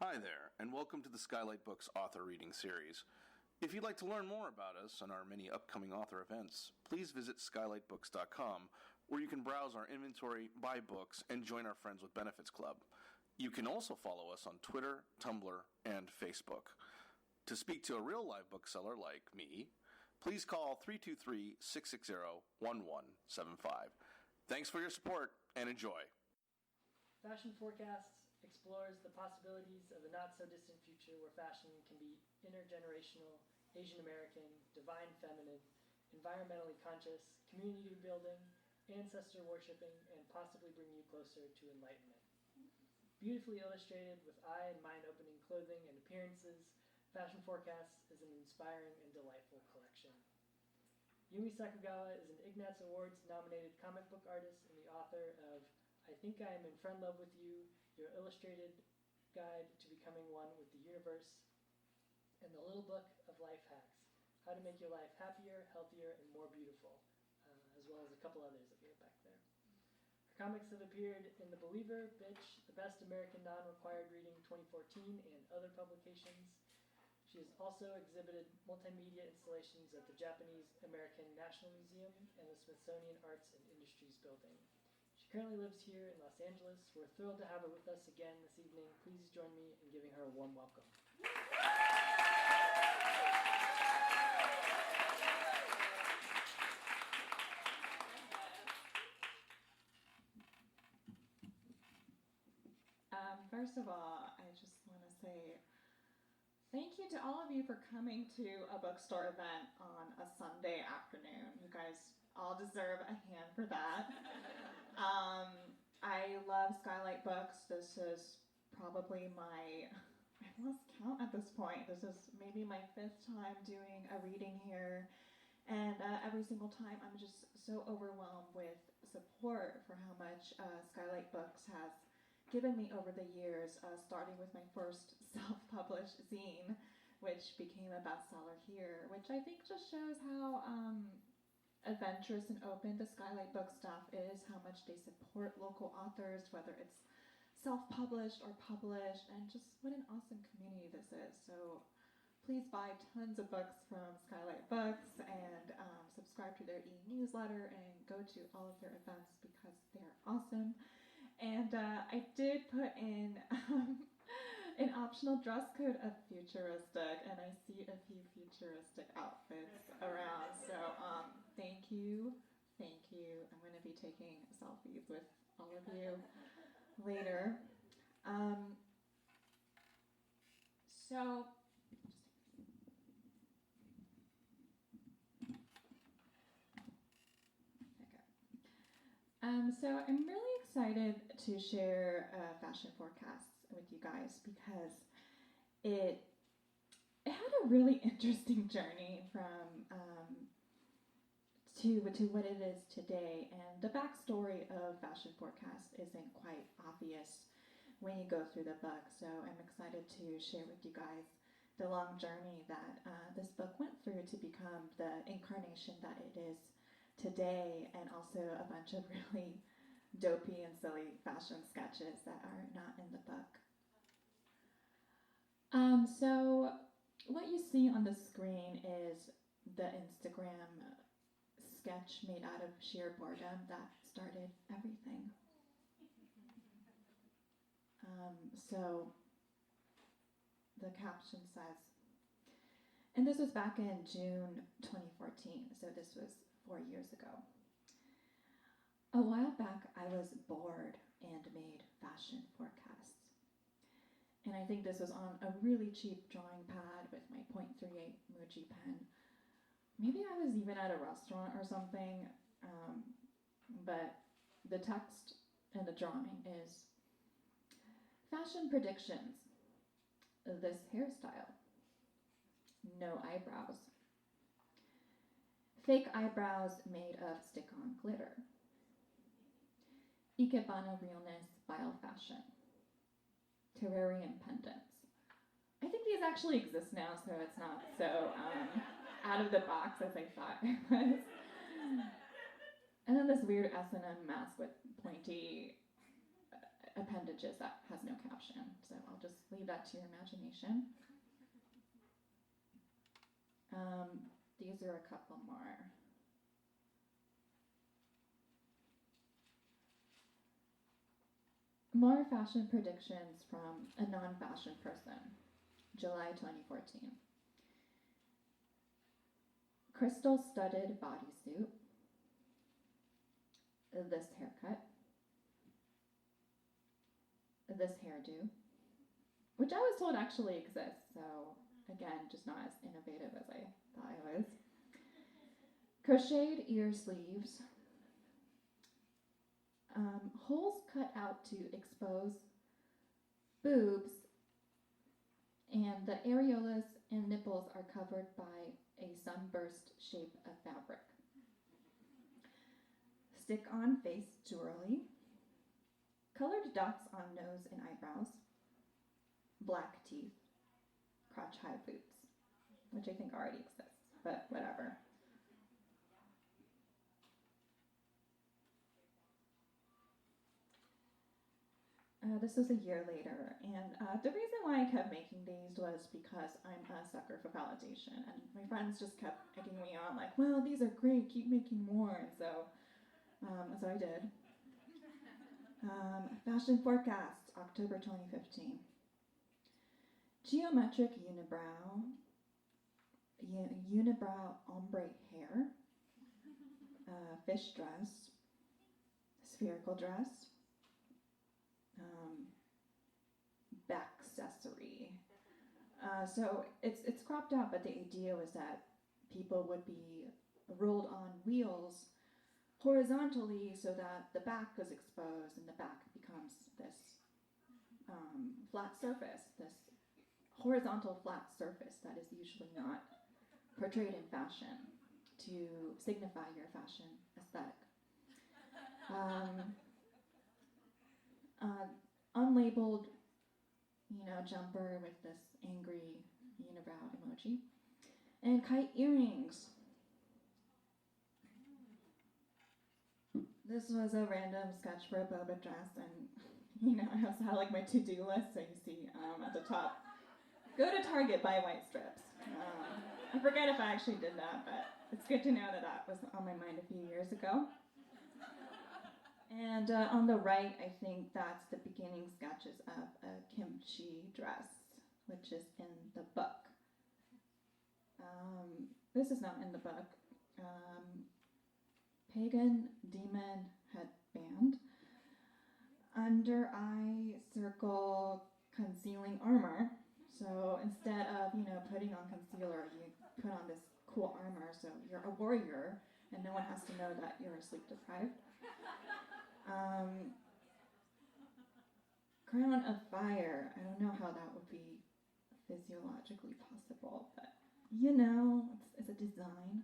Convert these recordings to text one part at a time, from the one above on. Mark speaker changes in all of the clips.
Speaker 1: Hi there, and welcome to the Skylight Books author reading series. If you'd like to learn more about us and our many upcoming author events, please visit skylightbooks.com, where you can browse our inventory, buy books, and join our Friends with Benefits Club. You can also follow us on Twitter, Tumblr, and Facebook. To speak to a real live bookseller like me, please call 323-660-1175. Thanks for your support, and enjoy.
Speaker 2: Fashion Forecasts explores the possibilities of a not-so-distant future where fashion can be intergenerational, Asian American, divine feminine, environmentally conscious, community building, ancestor worshipping, and possibly bring you closer to enlightenment. Beautifully illustrated with eye and mind-opening clothing and appearances, Fashion Forecasts is an inspiring and delightful collection. Yumi Sakugawa is an Ignatz Awards-nominated comic book artist and the author of I Think I Am in Friend Love with You, Your Illustrated Guide to Becoming One with the Universe, and the Little Book of Life Hacks, How to Make Your Life Happier, Healthier, and More Beautiful, as well as a couple others that we have back there. Her comics have appeared in The Believer, Bitch, The Best American Non-Required Reading 2014, and other publications. She has also exhibited multimedia installations at the Japanese American National Museum and the Smithsonian Arts and Industries building. She currently lives here in Los Angeles. We're thrilled to have her with us again this evening. Please join me in giving her a warm welcome.
Speaker 3: First of all, I just want to say thank you to all of you for coming to a bookstore event on a Sunday afternoon. You guys all deserve a hand for that. I love Skylight Books. This is probably I've lost count at this point. This is maybe my 5th time doing a reading here. And every single time I'm just so overwhelmed with support for how much Skylight Books has given me over the years, starting with my first self-published zine, which became a bestseller here, which I think just shows how adventurous and open the Skylight Book staff is, how much they support local authors, whether it's self-published or published, and just what an awesome community this is. So please buy tons of books from Skylight Books and subscribe to their e-newsletter and go to all of their events because they're awesome. And I did put in an optional dress code of futuristic, and I see a few futuristic outfits around. So thank you. I'm going to be taking selfies with all of you later. So I'm really excited to share Fashion Forecasts with you guys because it had a really interesting journey from to what it is today, and the backstory of Fashion Forecast isn't quite obvious when you go through the book. So I'm excited to share with you guys the long journey that this book went through to become the incarnation that it is today, and also a bunch of really dopey and silly fashion sketches that are not in the book. So what you see on the screen is the Instagram sketch made out of sheer boredom that started everything. So the caption says, and this was back in June 2014, so this was 4 years ago. A while back, I was bored and made fashion forecasts. And I think this was on a really cheap drawing pad with my .38 Muji pen. Maybe I was even at a restaurant or something, but the text and the drawing is fashion predictions. This hairstyle. No eyebrows. Fake eyebrows made of stick-on glitter. Ikebana realness, vile fashion. Terrarium pendants. I think these actually exist now, so it's not so out of the box as I thought it was. And then this weird S&M mask with pointy appendages that has no caption. So I'll just leave that to your imagination. These are a couple more. More fashion predictions from a non-fashion person, July 2014. Crystal-studded bodysuit, this haircut, this hairdo, which I was told actually exists, so again, just not as innovative as I thought I was. Crocheted ear sleeves, holes cut out to expose boobs, and the areolas and nipples are covered by a sunburst shape of fabric. Stick-on face jewelry, colored dots on nose and eyebrows, black teeth, crotch-high boots, which I think already exists, but whatever. This was a year later, and the reason why I kept making these was because I'm a sucker for validation, and my friends just kept egging me on, like, well, these are great, keep making more, and so I did. Fashion forecast, October 2015. Geometric unibrow, unibrow ombre hair, fish dress, spherical dress, backcessory. So it's cropped out, but the idea was that people would be rolled on wheels horizontally so that the back was exposed and the back becomes this flat surface, this horizontal flat surface that is usually not portrayed in fashion to signify your fashion aesthetic. Unlabeled, jumper with this angry unibrow emoji, and kite earrings. This was a random sketch for a boba dress, and I also had like my to-do list. So you see at the top, go to Target, buy white strips. I forget if I actually did that, but it's good to know that that was on my mind a few years ago. And on the right, I think that's the beginning sketches of a kimchi dress, which is in the book. This is not in the book. Pagan demon headband, under eye circle concealing armor. So instead of putting on concealer, you put on this cool armor, so you're a warrior, and no one has to know that you're sleep deprived. Crown of fire. I don't know how that would be physiologically possible, but it's a design.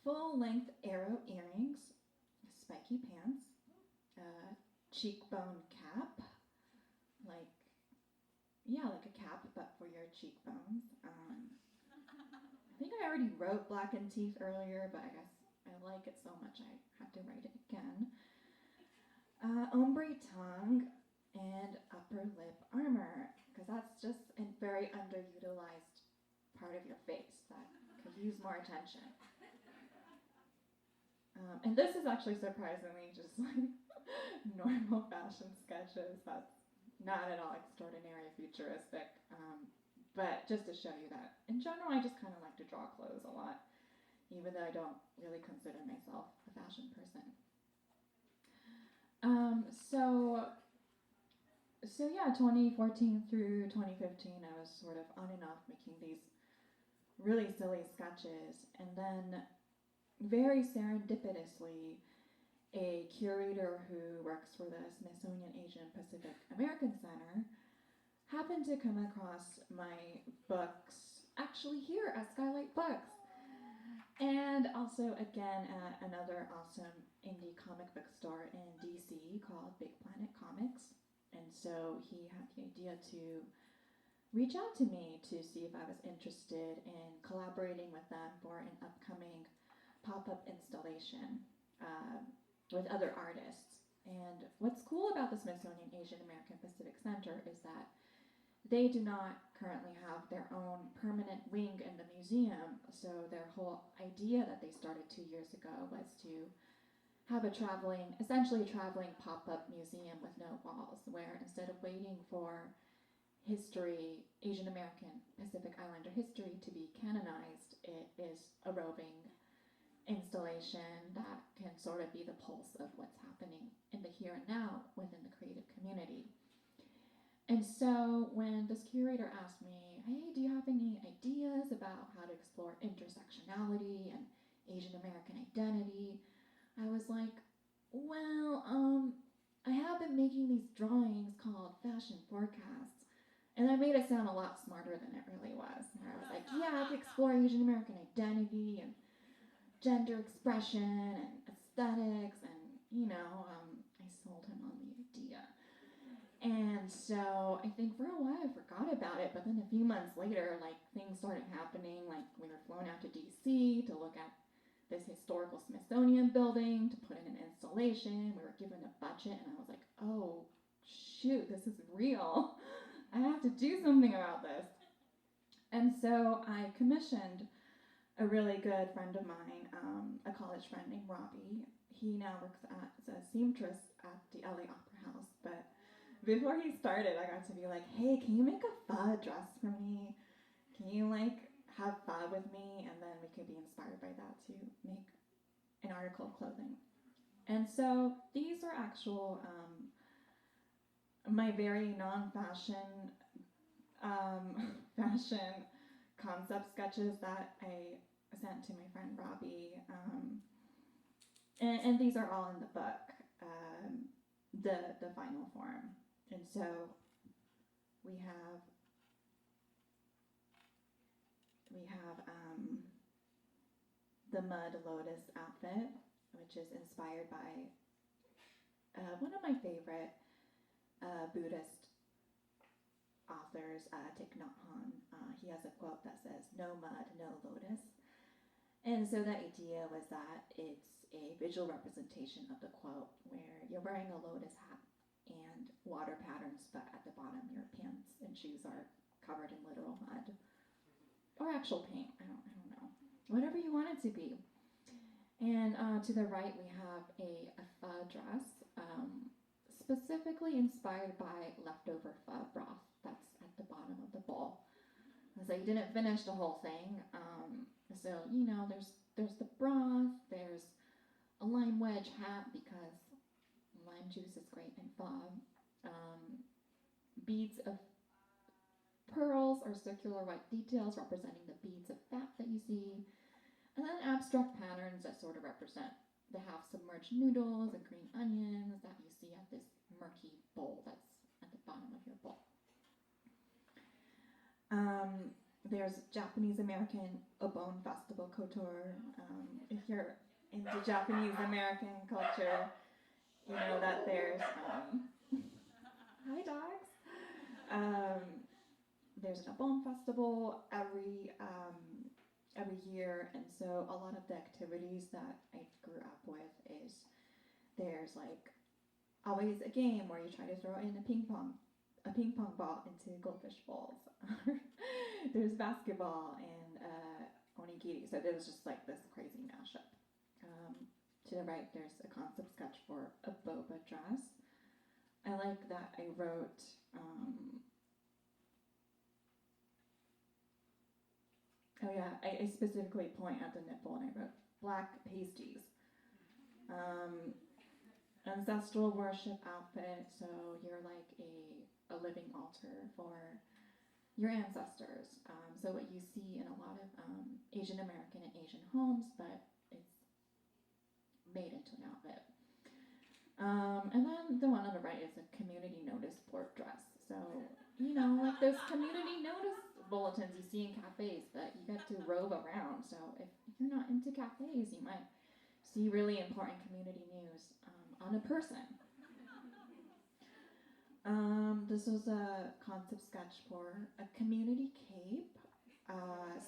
Speaker 3: Full-length arrow earrings, spiky pants, cheekbone cap, like a cap, but for your cheekbones. I think I already wrote blackened teeth earlier, but I guess I like it so much I have to write it again. Ombre tongue and upper lip armor, because that's just a very underutilized part of your face that could use more attention. And this is actually surprisingly just like normal fashion sketches. That's not at all extraordinary, futuristic. But just to show you that, in general, I just kind of like to draw clothes a lot, even though I don't really consider myself a fashion person. So yeah, 2014 through 2015, I was sort of on and off making these really silly sketches, and then very serendipitously, a curator who works for the Smithsonian Asian Pacific Center happened to come across my books, actually here at Skylight Books, and also again at another awesome indie comic book store in DC called Big Planet Comics. And so he had the idea to reach out to me to see if I was interested in collaborating with them for an upcoming pop-up installation. with other artists. And what's cool about the Smithsonian Asian American Pacific Center is that they do not currently have their own permanent wing in the museum. So their whole idea that they started 2 years ago was to have essentially traveling pop-up museum with no walls, where instead of waiting for history, Asian American Pacific Islander history to be canonized, it is a roving installation that can sort of be the pulse of what's happening in the here and now within the creative community. And so when this curator asked me, hey, do you have any ideas about how to explore intersectionality and Asian American identity? I was like, well, I have been making these drawings called fashion forecasts. And I made it sound a lot smarter than it really was. And I was like, yeah, to explore Asian American identity and gender expression and aesthetics. And, I sold him on the idea. And so I think for a while I forgot about it. But then a few months later, things started happening. We were flown out to DC to look at this historical Smithsonian building to put in an installation. We were given a budget, and I was like, oh, shoot, this is real. I have to do something about this. And so I commissioned a really good friend of mine, a college friend named Robbie. He now works as a seamstress at the LA Opera House. But before he started, I got to be like, hey, can you make a pho dress for me? Can you have pho with me? And then we could be inspired by that to make an article of clothing. And so these are actual, my very non-fashion fashion concept sketches that I sent to my friend Robbie. And these are all in the book, the final form. And so we have the mud lotus outfit, which is inspired by one of my favorite Buddhist authors, Thich Nhat Hanh. He has a quote that says, "No mud, no lotus." And so the idea was that it's a visual representation of the quote, where you're wearing a lotus hat and water patterns, but at the bottom your pants and shoes are covered in literal mud. Or actual paint, I don't know. Whatever you want it to be. And to the right we have a pho dress, specifically inspired by leftover pho broth that's at the bottom of the bowl. So you didn't finish the whole thing. So, there's the broth, there's a lime wedge hat because lime juice is great in pho. Beads of pearls or circular white details representing the beads of fat that you see. And then abstract patterns that sort of represent the half-submerged noodles and green onions that you see at this murky bowl that's at the bottom of your bowl. There's Japanese American Obon Festival couture. If you're into Japanese American culture, you know that there's hi dogs. There's an Obon festival every year, and so a lot of the activities that I grew up with is there's always a game where you try to throw in a ping pong ball into goldfish bowls. There's basketball and onigiri. So there's just this crazy mashup. To the right, there's a concept sketch for a boba dress. I like that I wrote. I specifically point at the nipple and I wrote black pasties. Ancestral worship outfit, so you're like a living altar for your ancestors. So what you see in a lot of Asian American and Asian homes, but it's made into an outfit. And then the one on the right is a community notice board dress. So, those community notice bulletins you see in cafes that you get to rove around. So if you're not into cafes, you might see really important community news on a person. This was a concept sketch for a community cape.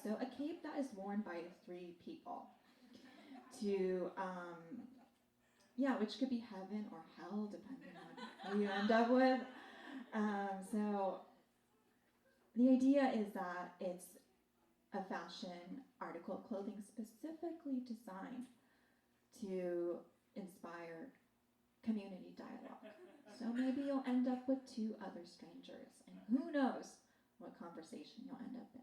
Speaker 3: So a cape that is worn by 3 people to yeah, which could be heaven or hell, depending on who you end up with. So the idea is that it's a fashion article of clothing specifically designed to inspire community dialogue. So maybe you'll end up with two other strangers, and who knows what conversation you'll end up in.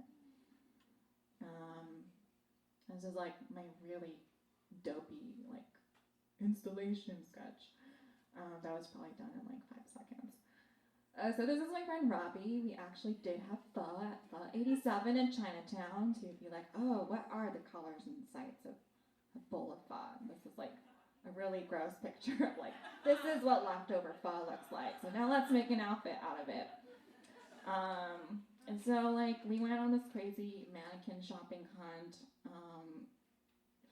Speaker 3: This is like my really dopey like installation sketch. That was probably done in like 5 seconds. So this is my friend Robbie. We actually did have pho at Pho 87 in Chinatown to be like, oh, what are the colors and sights of a bowl of pho? And this is like a really gross picture of like, this is what leftover pho looks like. So now let's make an outfit out of it. And so like we went on this crazy mannequin shopping hunt.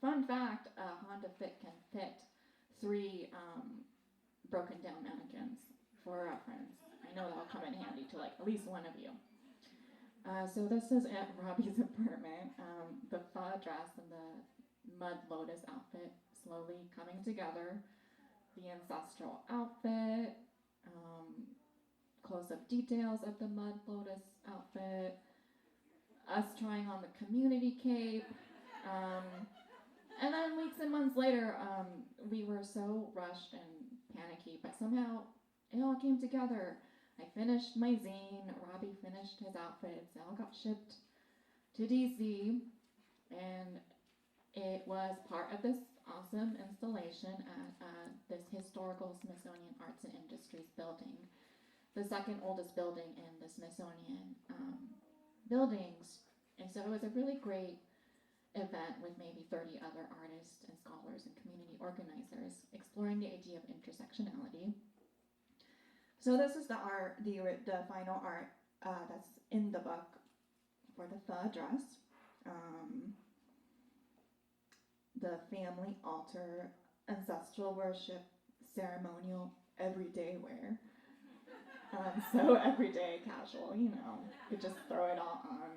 Speaker 3: Fun fact, a Honda Fit can fit 3 broken down mannequins for reference. I know that'll come in handy to like at least one of you. So this is at Robbie's apartment. The pho dress and the mud lotus outfit slowly coming together. The ancestral outfit, close-up details of the mud lotus outfit, us trying on the community cape, and then weeks and months later, we were so rushed and panicky, but somehow it all came together. I finished my zine, Robbie finished his outfits, it all got shipped to DC, and it was part of this awesome installation at this historical Smithsonian Arts Industries building, the second oldest building in the Smithsonian buildings. And so it was a really great event with maybe 30 other artists and scholars and community organizers exploring the idea of intersectionality. So this is the art, the final art that's in the book for the pho dress. The family altar, ancestral worship, ceremonial, everyday wear. So everyday casual, you know, you just throw it all on,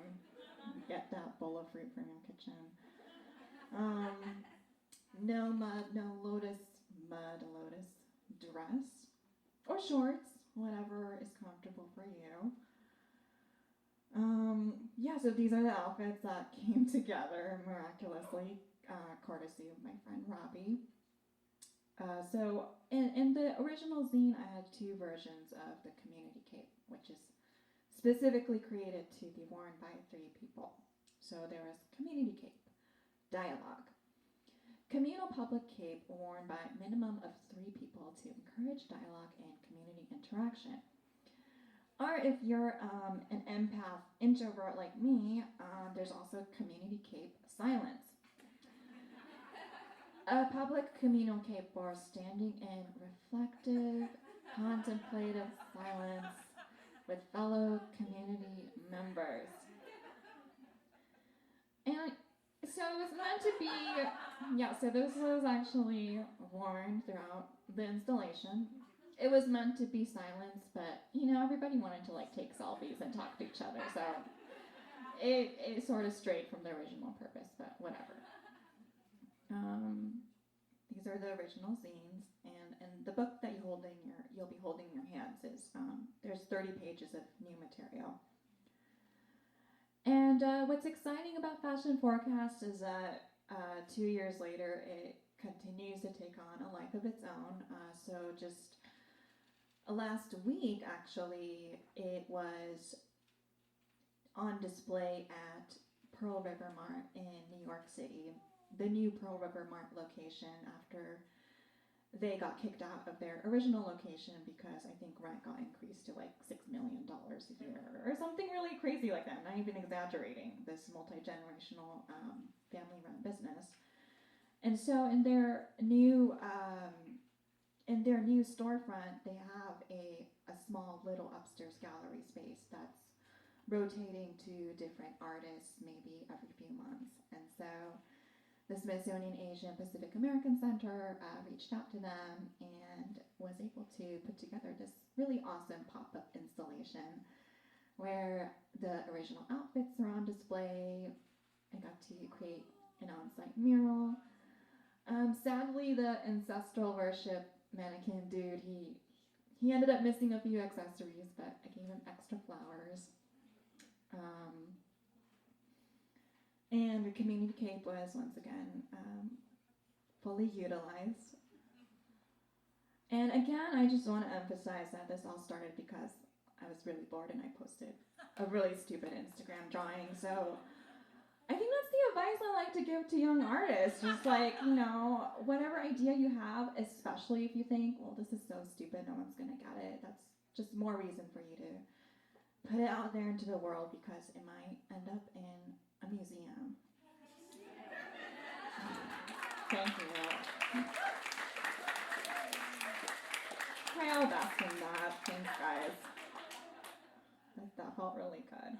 Speaker 3: get that bowl of fruit from your kitchen. No mud, no lotus, mud lotus dress or shorts, whatever is comfortable for you. Yeah, so these are the outfits that came together miraculously, courtesy of my friend Robbie. So in the original zine, I had 2 versions of the community cape, which is specifically created to be worn by 3 people. So there was community cape, dialogue, communal public cape worn by a minimum of 3 people to encourage dialogue and community interaction. Or if you're an empath introvert like me, there's also community cape silence. A public communal cape for standing in reflective, contemplative silence with fellow community members. And so it was meant to be, so this was actually worn throughout the installation. It was meant to be silence, but, you know, everybody wanted to, like, take selfies and talk to each other, so it sort of strayed from the original purpose, but whatever. These are the original zines, and the book that you'll be holding in your hands is, there's 30 pages of new material. And what's exciting about Fashion Forecast is that 2 years later, it continues to take on a life of its own. So just last week, actually, it was on display at Pearl River Mart in New York City, the new Pearl River Mart location after they got kicked out of their original location because I think rent got increased to like $6 million a year or something really crazy like that. I'm not even exaggerating. This multi-generational family-run business. And so in their new storefront, they have a small little upstairs gallery space that's rotating to different artists maybe every few months. And so the Smithsonian Asian Pacific Center reached out to them and was able to put together this really awesome pop-up installation where the original outfits are on display. I got to create an on-site mural. Sadly, the ancestral worship mannequin dude, he ended up missing a few accessories, but I gave him extra flowers. And the community cape was, once again, fully utilized. And again, I just want to emphasize that this all started because I was really bored and I posted a really stupid Instagram drawing. So I think that's the advice I like to give to young artists. Just like, whatever idea you have, especially if you think, well, this is so stupid, no one's going to get it. That's just more reason for you to put it out there into the world because it might end up in a museum. Thank you. Try our best in that. Thanks, guys. That felt really good.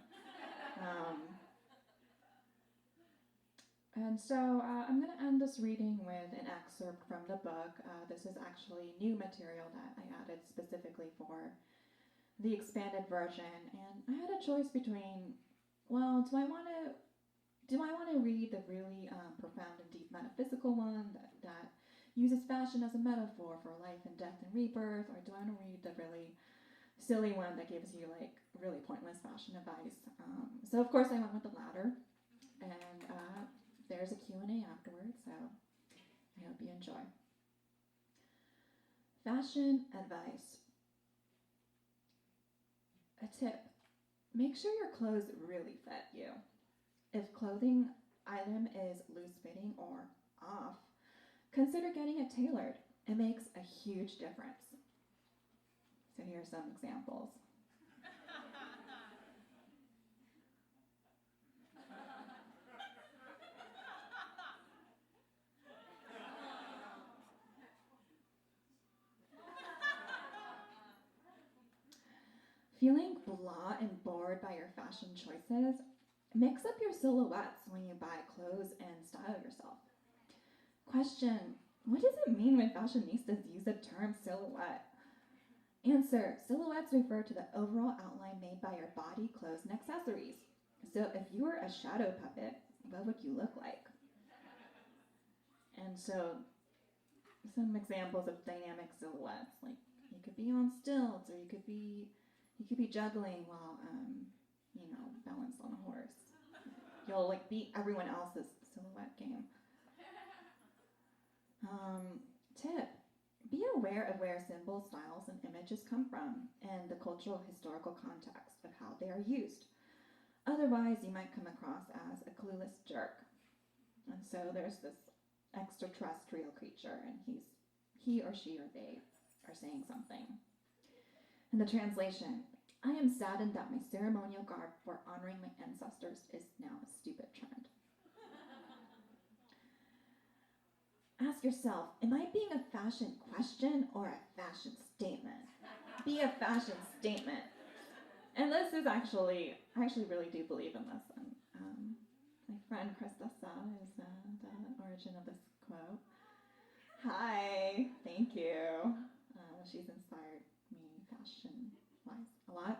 Speaker 3: And so I'm going to end this reading with an excerpt from the book. This is actually new material that I added specifically for the expanded version. And I had a choice between, well, do I want to read the really profound and deep metaphysical one that uses fashion as a metaphor for life and death and rebirth, or do I want to read the really silly one that gives you like really pointless fashion advice? So of course I went with the latter, and there's a Q&A afterwards, so I hope you enjoy. Fashion advice. A tip: make sure your clothes really fit you. If clothing item is loose-fitting or off, consider getting it tailored. It makes a huge difference. So here are some examples. Feeling blah and bored by your fashion choices? Mix up your silhouettes when you buy clothes and style yourself. Question: what does it mean when fashionistas use the term silhouette? Answer: silhouettes refer to the overall outline made by your body, clothes, and accessories. So if you were a shadow puppet, what would you look like? And so some examples of dynamic silhouettes, like you could be on stilts, or you could be juggling while balanced on a horse. You'll like beat everyone else's silhouette game. Tip: be aware of where symbols, styles, and images come from and the cultural historical context of how they are used. Otherwise, you might come across as a clueless jerk. And so there's this extraterrestrial creature, and he or she or they are saying something. In the translation: I am saddened that my ceremonial garb for honoring my ancestors is now a stupid trend. Ask yourself, am I being a fashion question or a fashion statement? Be a fashion statement. And this is I actually really do believe in this. And my friend Krista is the origin of this quote. Hi, thank you. She's inspired me fashion-wise a lot.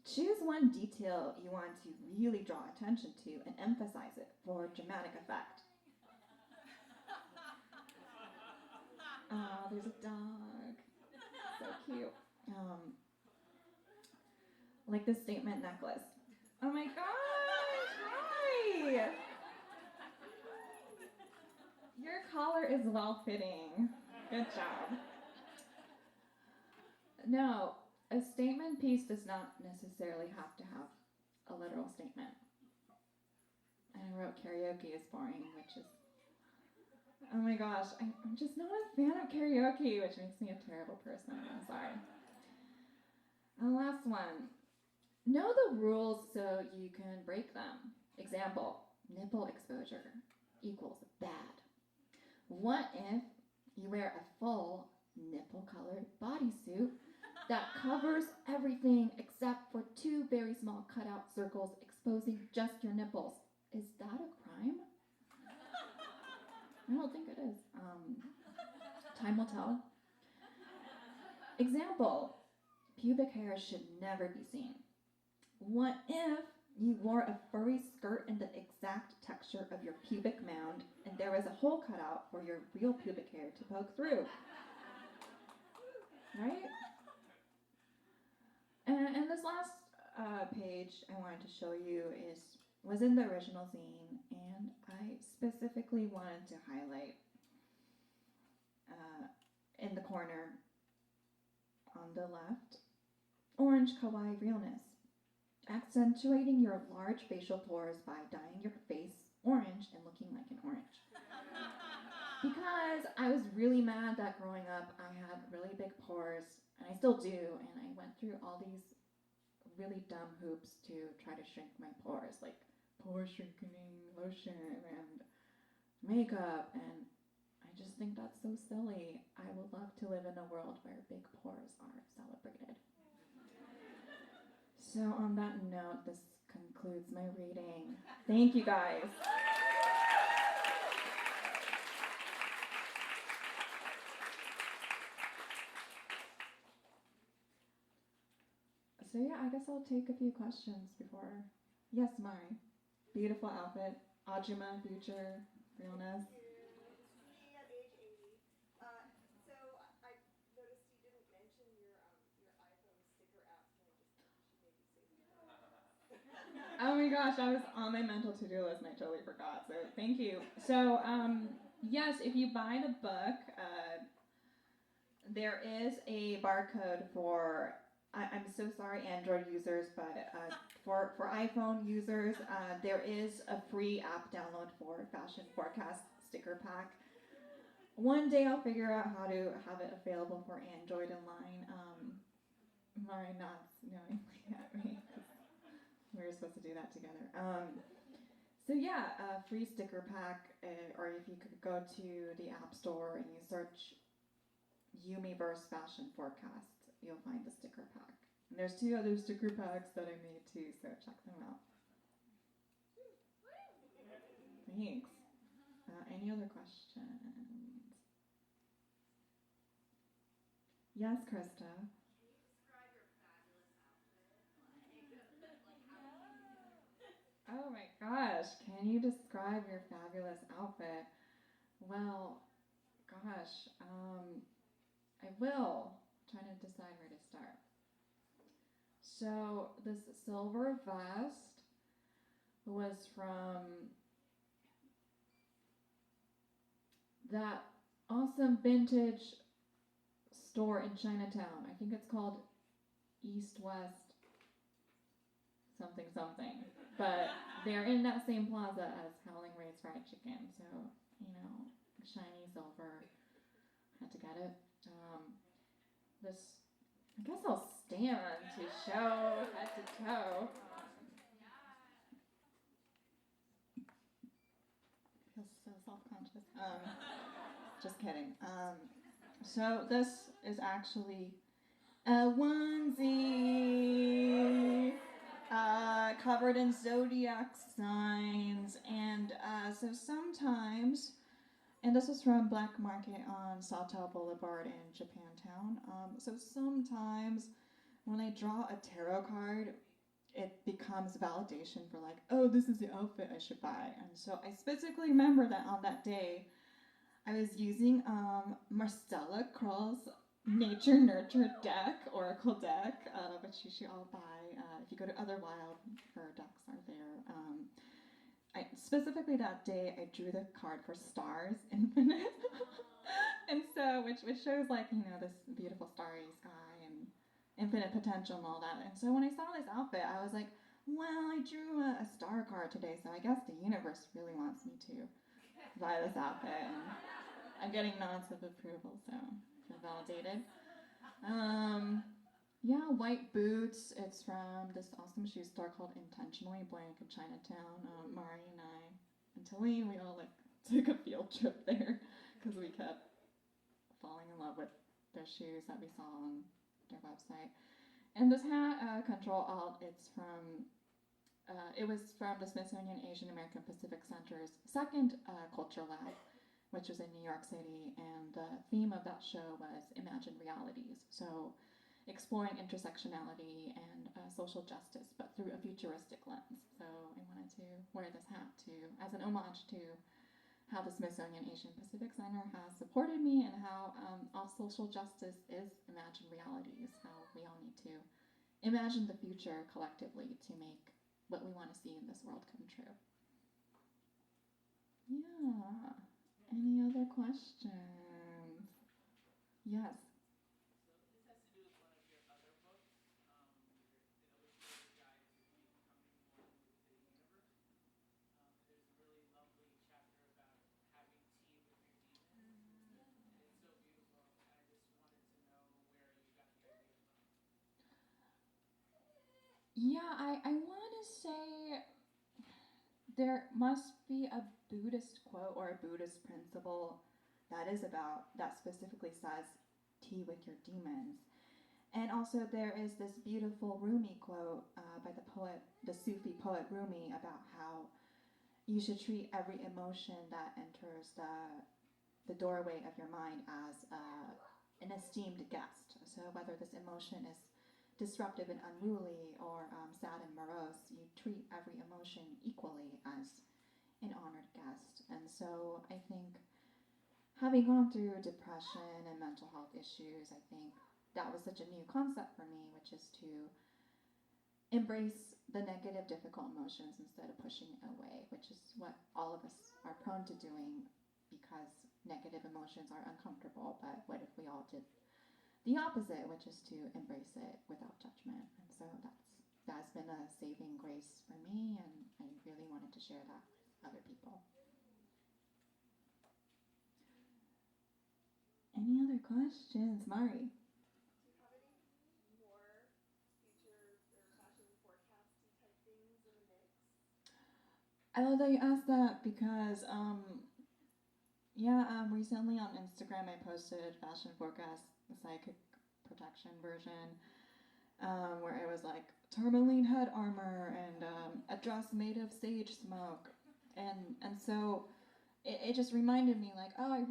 Speaker 3: Choose one detail you want to really draw attention to and emphasize it for dramatic effect. Oh, there's a dog. So cute. Like this statement necklace. Oh my gosh, hi! Your collar is well-fitting. Good job. No, a statement piece does not necessarily have to have a literal statement. And I wrote karaoke is boring, which is, oh my gosh, I'm just not a fan of karaoke, which makes me a terrible person. I'm sorry. And the last one: know the rules so you can break them. Example: nipple exposure equals bad. What if you wear a full nipple-colored bodysuit that covers everything except for two very small cutout circles exposing just your nipples? Is that a crime? I don't think it is. Time will tell. Example: pubic hair should never be seen. What if You wore a furry skirt in the exact texture of your pubic mound, and there was a hole cut out for your real pubic hair to poke through. Right? And this last page I wanted to show you was in the original zine, and I specifically wanted to highlight in the corner on the left, orange kawaii realness, accentuating your large facial pores by dyeing your face orange and looking like an orange. Because I was really mad that growing up I had really big pores, and I still do, and I went through all these really dumb hoops to try to shrink my pores, like pore shrinking lotion and makeup, and I just think that's so silly. I would love to live in a world where big pores are celebrated. So on that note, this concludes my reading. Thank you guys. So yeah, I guess I'll take a few questions before. Yes, Mari. Beautiful outfit. Ajuma, future, realness.
Speaker 4: Me at age 80. So I noticed you didn't mention your iPhone sticker apps. Can I just maybe say
Speaker 3: Oh my gosh, I was on my mental to-do list and I totally forgot. So thank you. So yes, if you buy the book, there is a barcode for. I'm so sorry, Android users, but for iPhone users, there is a free app download for Fashion Forecast sticker pack. One day I'll figure out how to have it available for Android in line. Mari nods knowingly at me. We were supposed to do that together. So yeah, free sticker pack, or if you could go to the App Store and you search Yumiverse Fashion Forecast, you'll find the sticker pack. And there's 2 other sticker packs that I made too, so check them out. Thanks. Any other questions? Yes, Krista.
Speaker 4: Can you describe your fabulous outfit?
Speaker 3: Oh my gosh, can you describe your fabulous outfit? Well, gosh, I will. Trying to decide where to start. So this silver vest was from that awesome vintage store in Chinatown. I think it's called East West something something. But they're in that same plaza as Howling Ray's Fried Chicken. So, shiny silver. Had to get it. This, I guess I'll stand to show head to toe. Feels so self-conscious. Just kidding. So this is actually a onesie covered in zodiac signs, and so sometimes. And this was from Black Market on Sawtell Boulevard in Japantown. So sometimes when I draw a tarot card, it becomes validation for like, oh, this is the outfit I should buy. And so I specifically remember that on that day, I was using Marcella Kroll's Nature Nurture deck, Oracle deck, which you should all buy. If you go to Other Wild, her decks are there. Specifically that day, I drew the card for Stars Infinite, and so which shows like this beautiful starry sky and infinite potential and all that. And so when I saw this outfit, I was like, well, I drew a star card today, so I guess the universe really wants me to buy this outfit, and I'm getting nods of approval, so I feel validated. Yeah, white boots. It's from this awesome shoe store called Intentionally Blank in Chinatown. Mari and I and Talene, we all took a field trip there because we kept falling in love with their shoes that we saw on their website. And this hat, Control Alt, it was from the Smithsonian Asian Pacific Center's second Culture Lab, which was in New York City, and the theme of that show was Imagined Realities. So exploring intersectionality and social justice, but through a futuristic lens. So I wanted to wear this hat as an homage to how the Smithsonian Asian Pacific Center has supported me and how all social justice is imagined realities, how we all need to imagine the future collectively to make what we want to see in this world come true. Yeah. Any other questions? Yes. Yeah, I want to say there must be a Buddhist quote or a Buddhist principle that specifically says tea with your demons. And also there is this beautiful Rumi quote by the Sufi poet Rumi, about how you should treat every emotion that enters the doorway of your mind as an esteemed guest. So whether this emotion is disruptive and unruly or sad and morose, you treat every emotion equally as an honored guest. And so I think, having gone through depression and mental health issues, I think that was such a new concept for me, which is to embrace the negative, difficult emotions instead of pushing it away, which is what all of us are prone to doing because negative emotions are uncomfortable. But what if we all did the opposite, which is to embrace it without judgment? And so that's been a saving grace for me, and I really wanted to share that with other people. Any other questions? Mari?
Speaker 4: Do you have any more future or fashion forecasty type things in the mix?
Speaker 3: I love that you asked that because, recently on Instagram I posted fashion forecast, the psychic protection version, where it was like tourmaline head armor and a dress made of sage smoke, and so it just reminded me like, oh, I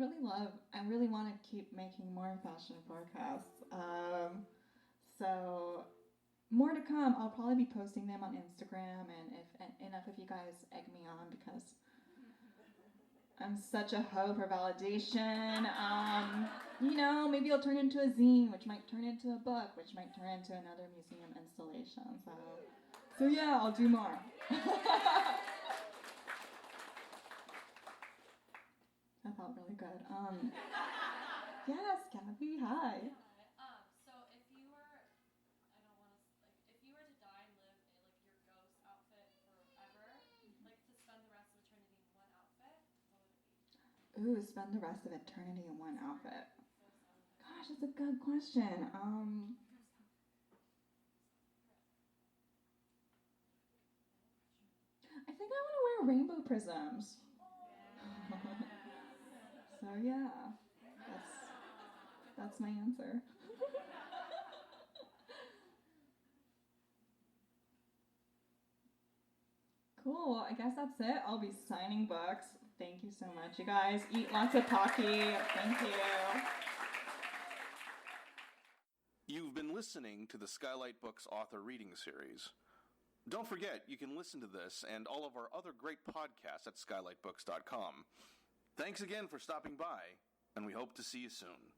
Speaker 3: really want to keep making more fashion forecasts. So more to come. I'll probably be posting them on Instagram, and if you guys egg me on, because I'm such a hoe for validation. Maybe it'll turn into a zine, which might turn into a book, which might turn into another museum installation. So yeah, I'll do more. That felt really good. Yes, Gabby, hi.
Speaker 5: So if you were to die and live like your ghost outfit forever, like to spend the rest of eternity in one outfit, what would it be?
Speaker 3: Ooh, spend the rest of eternity in one outfit. Gosh, that's a good question. I think I want to wear rainbow prisms. So yeah, that's my answer. Cool, I guess that's it. I'll be signing books. Thank you so much, you guys. Eat lots of Pocky. Thank you.
Speaker 1: You've been listening to the Skylight Books author reading series. Don't forget, you can listen to this and all of our other great podcasts at skylightbooks.com. Thanks again for stopping by, and we hope to see you soon.